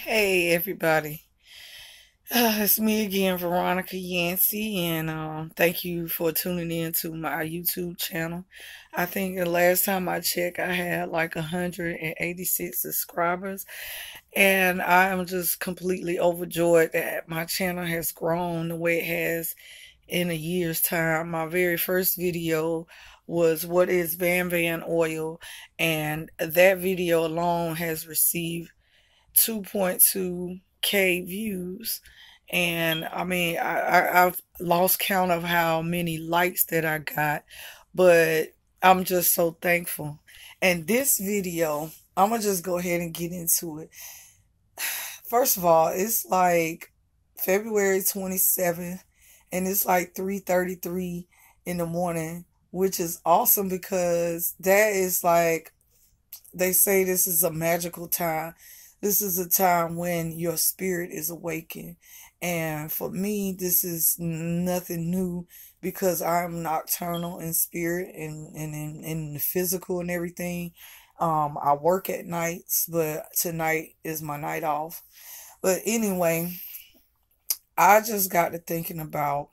Hey everybody, it's me again, Veronica Yancey, and thank you for tuning in to my YouTube channel. I think the last time I checked, I had like 186 subscribers, and I am just completely overjoyed that my channel has grown the way it has in a year's time. My very first video was what is Van oil, and that video alone has received 2.2K views. And I mean, I've lost count of how many likes that I got, but I'm just so thankful. And this video, I'm gonna just go ahead and get into it. First of all, it's like February 27th, and it's like 3:33 in the morning, which is awesome because that is like, they say this is a magical time. This is a time when your spirit is awakened. And for me, this is nothing new because I'm nocturnal in spirit and in the physical and everything. I work at nights, but tonight is my night off. But anyway, I just got to thinking about,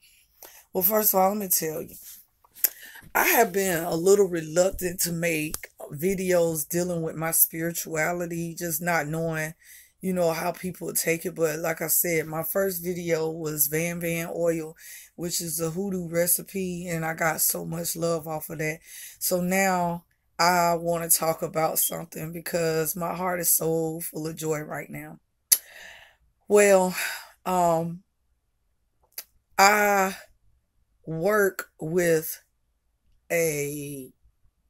well, first of all, let me tell you. I have been a little reluctant to make videos dealing with my spirituality, just not knowing, how people would take it. But like I said, my first video was Van oil, which is a hoodoo recipe, and I got so much love off of that. So now I want to talk about something because my heart is so full of joy right now. Well, um, I work with a,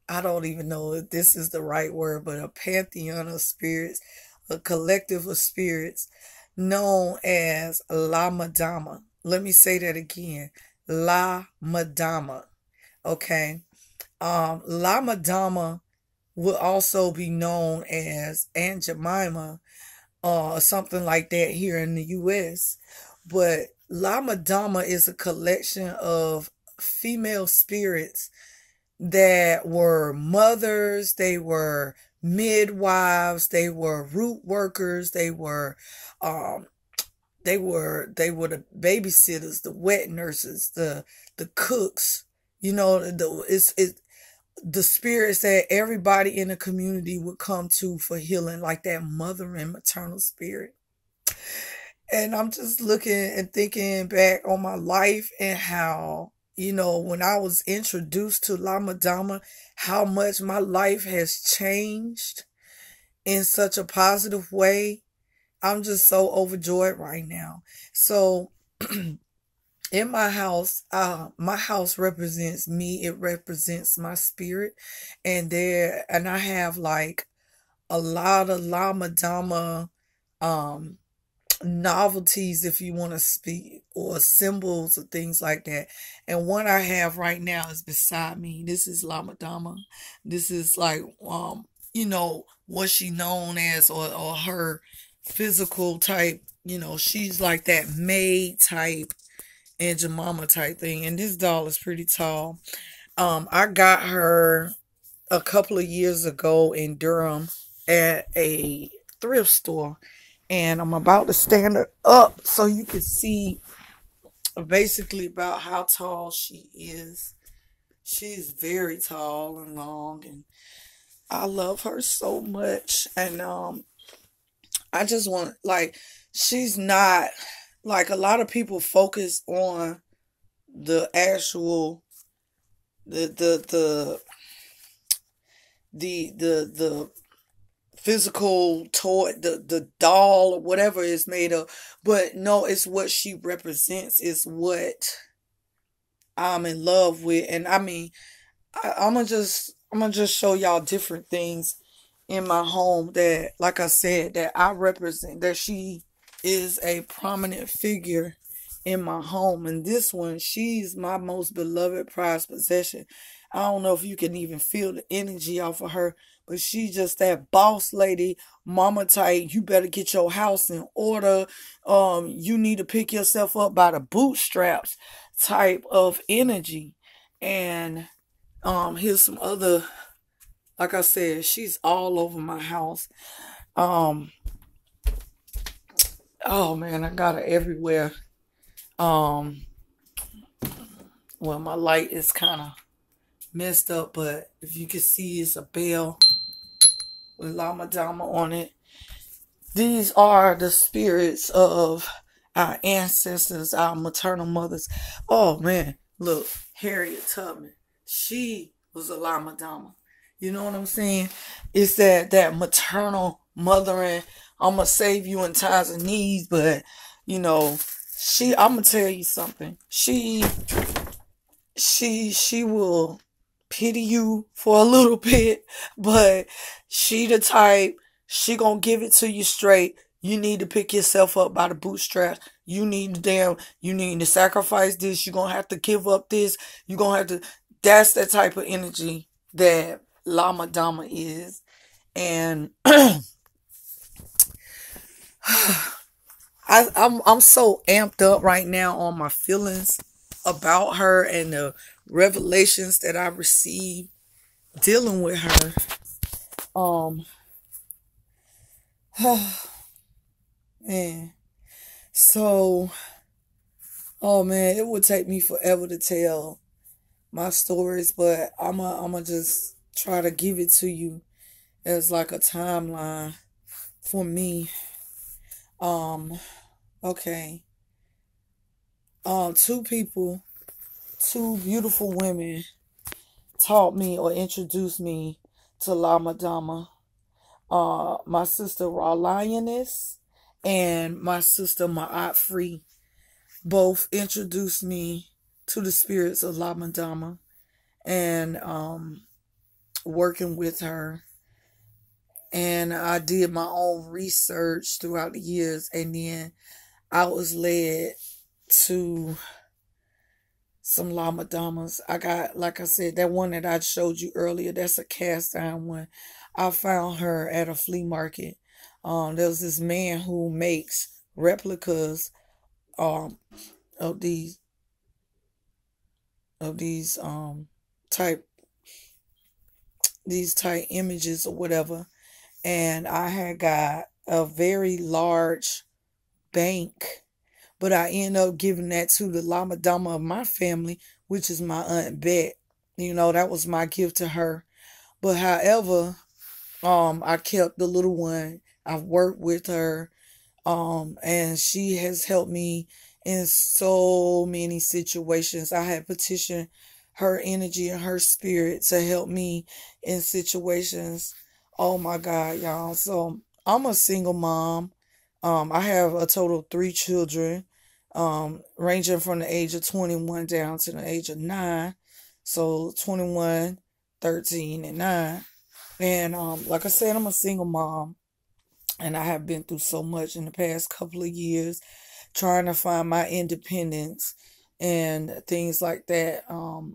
I don't even know if this is the right word, but a pantheon of spirits, a collective of spirits known as La Madama. Let me say that again. La Madama. Okay. La Madama will also be known as Aunt Jemima, or something like that here in the US. But La Madama is a collection of female spirits that were mothers, they were midwives, they were root workers, um they were the babysitters, the wet nurses, the cooks, the spirits that everybody in the community would come to for healing, like that mother and maternal spirit. And I'm just looking and thinking back on my life and how, when I was introduced to La Madama, how much my life has changed in such a positive way. I'm just so overjoyed right now. So in my house represents me. It represents my spirit. And I have like a lot of La Madama, um, novelties, if you want to speak, or symbols or things like that. And one I have right now is beside me. This is La Madama. This is like, what she known as, or her physical type. She's like that maid type and Jemima type thing. And this doll is pretty tall. I got her a couple of years ago in Durham at a thrift store, and I'm about to stand her up so you can see basically about how tall she is. She's very tall and long, and I love her so much. And I just want, like, she's not, like, a lot of people focus on the actual, the the physical toy, the doll or whatever is made of. But no, it's what she represents is what I'm in love with. And I mean, I'm gonna just show y'all different things in my home that, like I said, that I represent, that she is a prominent figure in my home. And this one, she's my most beloved prized possession. I don't know if you can even feel the energy off of her, but she just that boss lady, mama type. You better get your house in order. You need to pick yourself up by the bootstraps type of energy. And here's some other, like I said, she's all over my house. Um, Oh man, I got it everywhere. Um, well, my light is kind of messed up, but if you can see, it's a bell with Lama Dama on it. These are the spirits of our ancestors, our maternal mothers. Oh man, look, Harriet Tubman. She was a Lama Dama. You know what I'm saying? It's that maternal mothering. I'm gonna save you in times of need, but you know, I'm gonna tell you something. She will pity you for a little bit, but she the type, she gonna give it to you straight. You need to pick yourself up by the bootstraps. You need to sacrifice this. You're gonna have to give up this. You're gonna have to, that's the type of energy that Lama Dama is. And I'm so amped up right now on my feelings about her and the revelations that I received dealing with her. Um, man. So, oh man, it would take me forever to tell my stories, but I'm just try to give it to you as like a timeline for me. Um, okay. Two people, two beautiful women taught me or introduced me to Lama Dama. My sister Raw Lioness and my sister Ma'at Free both introduced me to the spirits of Lama Dama and working with her. And I did my own research throughout the years, and then I was led to some Lama Damas. I got, like I said, that one that I showed you earlier, that's a cast iron one. I found her at a flea market. There's this man who makes replicas um of these type type images or whatever. And I had got a very large bank, but I ended up giving that to the Lama Dama of my family, which is my Aunt Bet. You know, that was my gift to her. But however, I kept the little one. I've worked with her. And she has helped me in so many situations. I had petitioned her energy and her spirit to help me in situations. Oh my God, y'all. So I'm a single mom. I have a total of 3 children, ranging from the age of 21 down to the age of 9. So 21, 13, and 9. And like I said, I'm a single mom. And I have been through so much in the past couple of years trying to find my independence and things like that.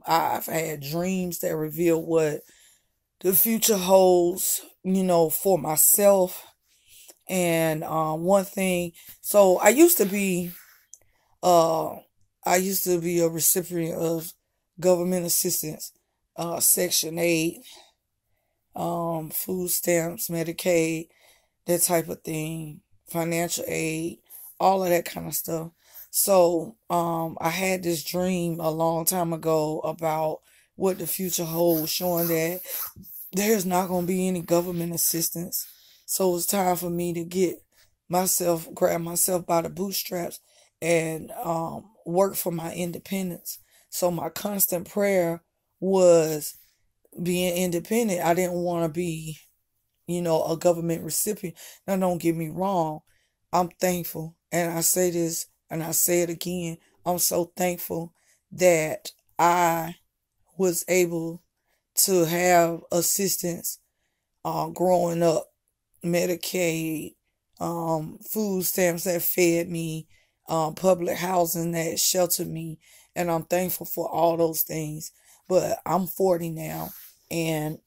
I've had dreams that reveal what the future holds, you know, for myself. And one thing, so uh, I used to be a recipient of government assistance, Section 8, food stamps, Medicaid, that type of thing, financial aid, all of that kind of stuff. So, I had this dream a long time ago about what the future holds, showing that there's not going to be any government assistance. So it's time for me to grab myself by the bootstraps and work for my independence. So my constant prayer was being independent. I didn't want to be, you know, a government recipient. Now, don't get me wrong. I'm thankful. And I say this and I say it again. I'm so thankful that I was able to have assistance growing up, Medicaid, food stamps that fed me, public housing that sheltered me. And I'm thankful for all those things. But I'm 40 now, and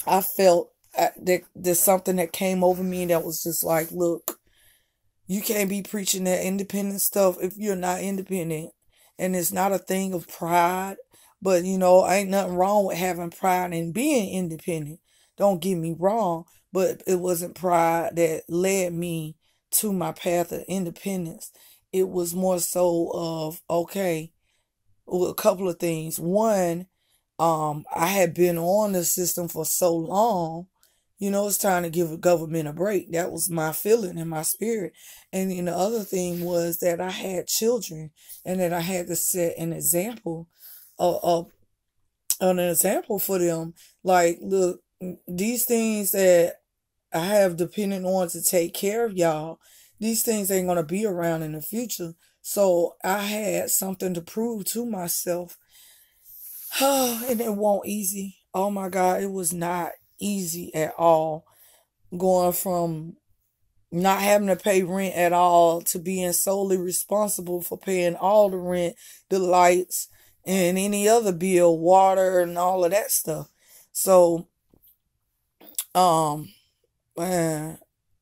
I felt that there's something that came over me that was just like, look, you can't be preaching that independent stuff if you're not independent. And it's not a thing of pride, but you know, ain't nothing wrong with having pride and being independent. Don't get me wrong, but it wasn't pride that led me to my path of independence. It was more so of, okay, well, a couple of things. One, I had been on the system for so long, it's time to give the government a break. That was my feeling in my spirit. And then the other thing was that I had children and that I had to set of an example for them. Like, look, these things that I have dependent on to take care of y'all, these things ain't gonna be around in the future. So I had something to prove to myself. And it wasn't easy. Oh my God, it was not easy at all. Going from not having to pay rent at all to being solely responsible for paying all the rent, the lights, and any other bill, water and all of that stuff. So, um, man,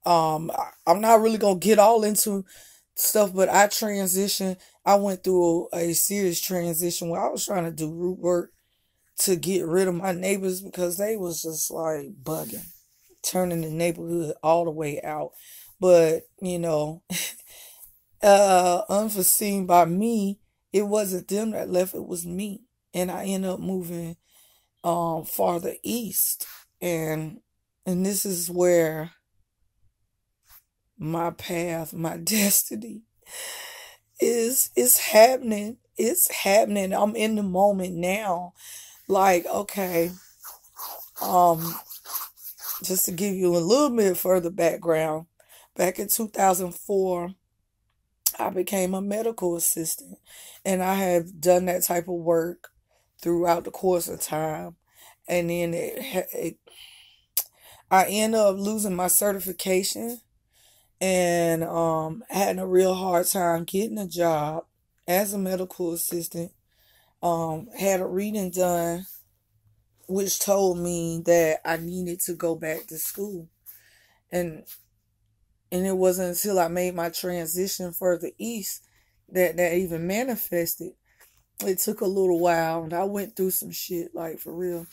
I'm not really gonna get all into stuff, but I transitioned. I went through a serious transition where I was trying to do root work to get rid of my neighbors because they was just like bugging, turning the neighborhood all the way out. But, unforeseen by me, it wasn't them that left, it was me. And I ended up moving farther east. And this is where my path, my destiny is happening. It's happening. I'm in the moment now. Like, okay, just to give you a little bit further background, back in 2004, I became a medical assistant, and I have done that type of work throughout the course of time. And then I ended up losing my certification and having a real hard time getting a job as a medical assistant. Had a reading done which told me that I needed to go back to school. And it wasn't until I made my transition further east that even manifested. It took a little while, and I went through some shit, like, for real.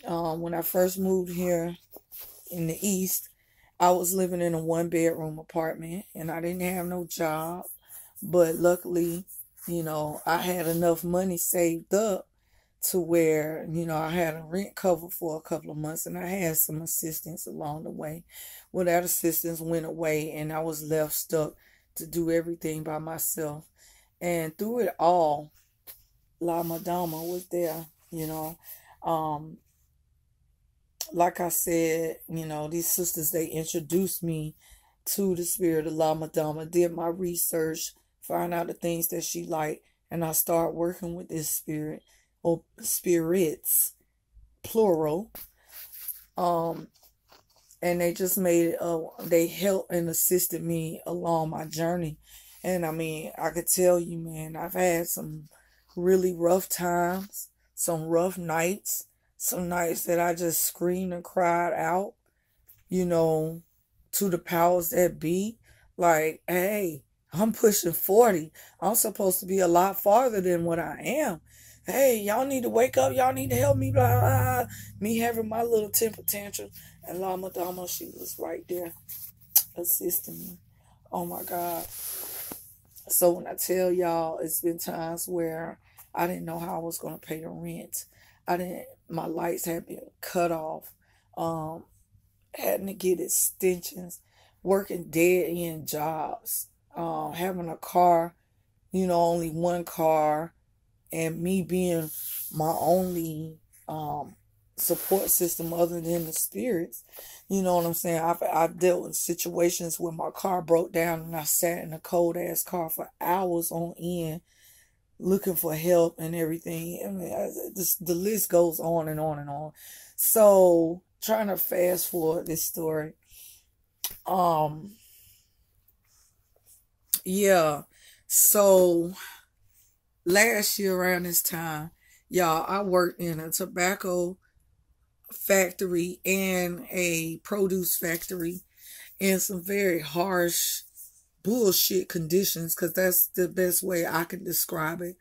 When I first moved here in the east, I was living in a 1-bedroom apartment, and I didn't have no job. But luckily, I had enough money saved up to where, I had a rent cover for a couple of months, and I had some assistance along the way. Well, that assistance went away, and I was left stuck to do everything by myself. And through it all, La Madama was there, Um, like I said, these sisters, they introduced me to the spirit of La Madama, did my research, find out the things that she liked, and I started working with this spirit, or spirits, plural. Um, and they just made it, they helped and assisted me along my journey. And I mean, I could tell you, man, I've had some really rough times, some rough nights, some nights that I just screamed and cried out, you know, to the powers that be. Like, hey, I'm pushing 40. I'm supposed to be a lot farther than what I am. Hey, y'all need to wake up. Y'all need to help me. Blah, blah, blah. Me having my little temper tantrum. And Lama Dama, she was right there assisting me. Oh my God. So when I tell y'all, it's been times where I didn't know how I was going to pay the rent. My lights had been cut off. Um, Having to get extensions, working dead end jobs, having a car, only one car, and me being my only support system other than the spirits. You know what I'm saying? I've dealt with situations where my car broke down and I sat in a cold ass car for hours on end looking for help and everything. I mean, the list goes on and on and on. So trying to fast forward this story. Um, yeah. So last year around this time, y'all, I worked in a tobacco factory and a produce factory in some very harsh bullshit conditions, because that's the best way I can describe it.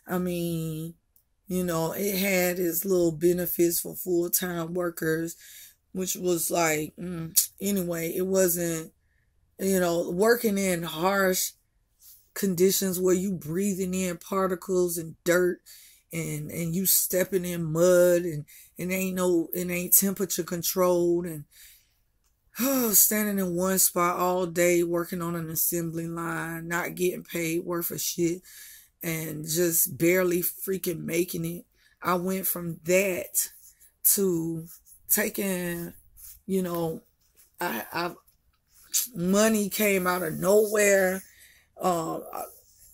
I mean, it had its little benefits for full-time workers, which was like, anyway, it wasn't working in harsh conditions where you breathing in particles and dirt, and you stepping in mud, and it ain't temperature controlled, and standing in one spot all day working on an assembly line, not getting paid worth of shit, and just barely freaking making it. I went from that to taking, you know, I money came out of nowhere. Um,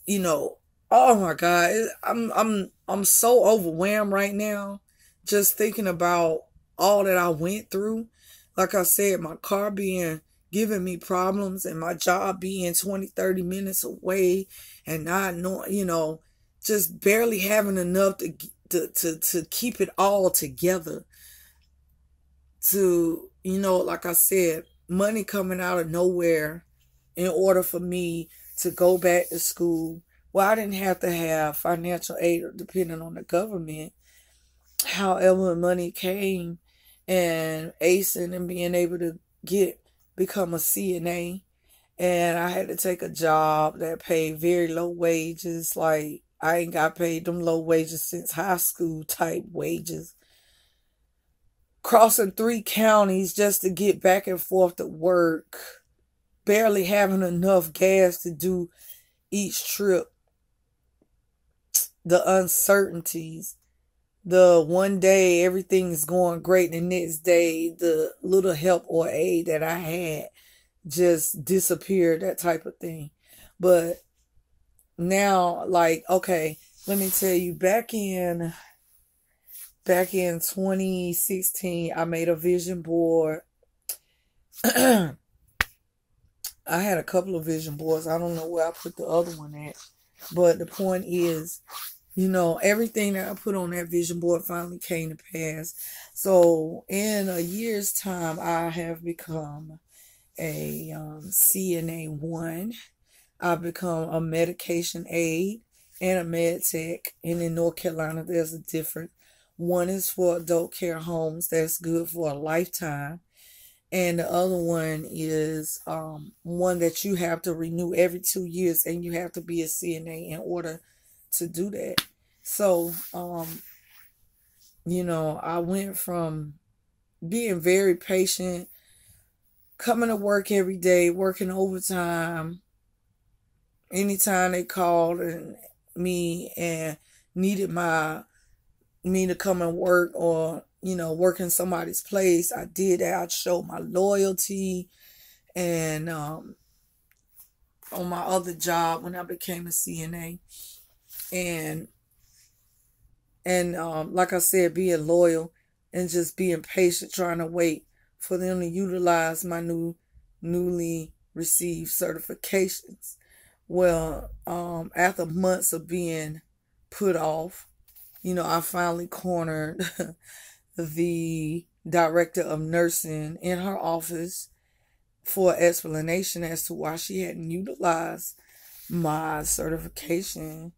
you know, oh my God, I'm so overwhelmed right now, just thinking about all that I went through. Like I said, my car being giving me problems, and my job being 20, 30 minutes away, and not knowing, just barely having enough to keep it all together. To, like I said, money coming out of nowhere in order for me to go back to school. Well, I didn't have to have financial aid or depending on the government. However, money came, and acing and being able to become a CNA, and I had to take a job that paid very low wages. Like, I ain't got paid them low wages since high school type wages. Crossing 3 counties just to get back and forth to work, barely having enough gas to do each trip. The uncertainties. The one day everything is going great, the next day the little help or aid that I had just disappeared, that type of thing. But now, like, okay, let me tell you, back in 2016, I made a vision board. I had a couple of vision boards. I don't know where I put the other one at. But the point is, everything that I put on that vision board finally came to pass. So in a year's time, I have become a CNA 1. I've become a medication aide and a med tech. And in North Carolina, there's a difference. One is for adult care homes. That's good for a lifetime. And the other one is one that you have to renew every 2 years, and you have to be a CNA in order to do that. So, I went from being very patient, coming to work every day, working overtime, anytime they called me and needed me to come and work, or work in somebody's place. I did that. I showed my loyalty. And on my other job, when I became a CNA, and like I said, being loyal and just being patient, trying to wait for them to utilize my newly received certifications. Well, after months of being put off, I finally cornered the director of nursing in her office for an explanation as to why she hadn't utilized my certification.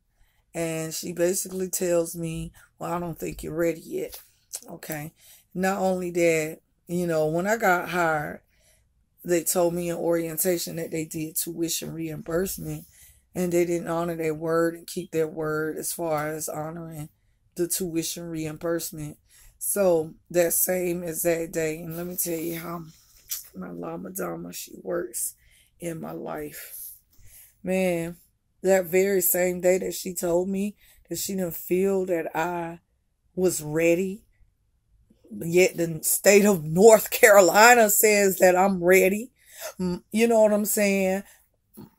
And she basically tells me, well, I don't think you're ready yet. Okay. Not only that, when I got hired, they told me in orientation that they did tuition reimbursement, and they didn't honor their word and keep their word as far as honoring the tuition reimbursement. So that same exact day, and let me tell you how my Madama, she works in my life. Man, that very same day that she told me that she didn't feel that I was ready, yet the state of North Carolina says that I'm ready. You know what I'm saying?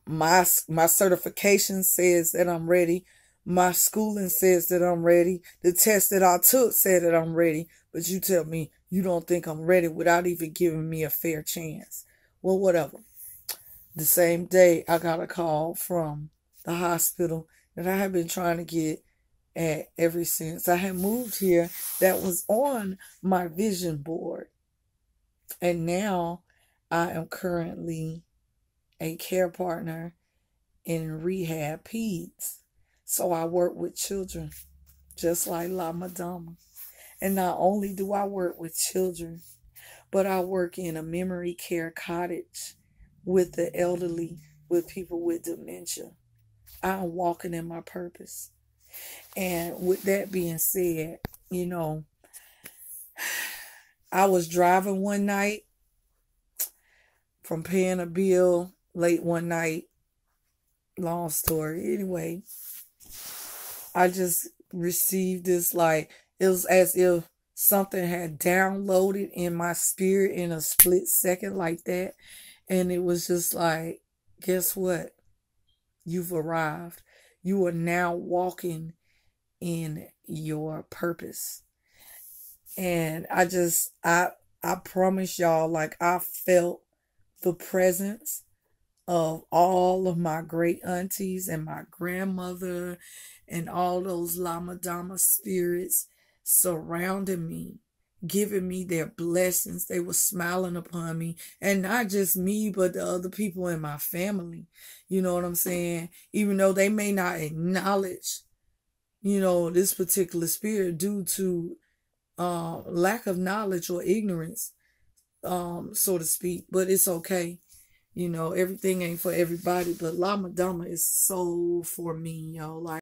My certification says that I'm ready. My schooling says that I'm ready. The test that I took said that I'm ready. But you tell me you don't think I'm ready without even giving me a fair chance. Well, whatever. The same day, I got a call from the hospital that I have been trying to get at ever since I had moved here, that was on my vision board. And now I am currently a care partner in rehab peds. So I work with children, just like La Madama. And not only do I work with children, but I work in a memory care cottage with the elderly, with people with dementia. I'm walking in my purpose. And with that being said, you know, I was driving one night from paying a bill late one night. Long story. Anyway, I just received this, like, it was as if something had downloaded in my spirit in a split second like that. And it was just like, guess what? You've arrived. You are now walking in your purpose. And I promise y'all, like, I felt the presence of all of my great aunties and my grandmother and all those Madama spirits surrounding me, giving me their blessings. They were smiling upon me, and not just me, but the other people in my family. You know what I'm saying? Even though they may not acknowledge, this particular spirit due to lack of knowledge or ignorance, so to speak, but it's okay. Everything ain't for everybody, but Lama Dama is so for me, yo. Like,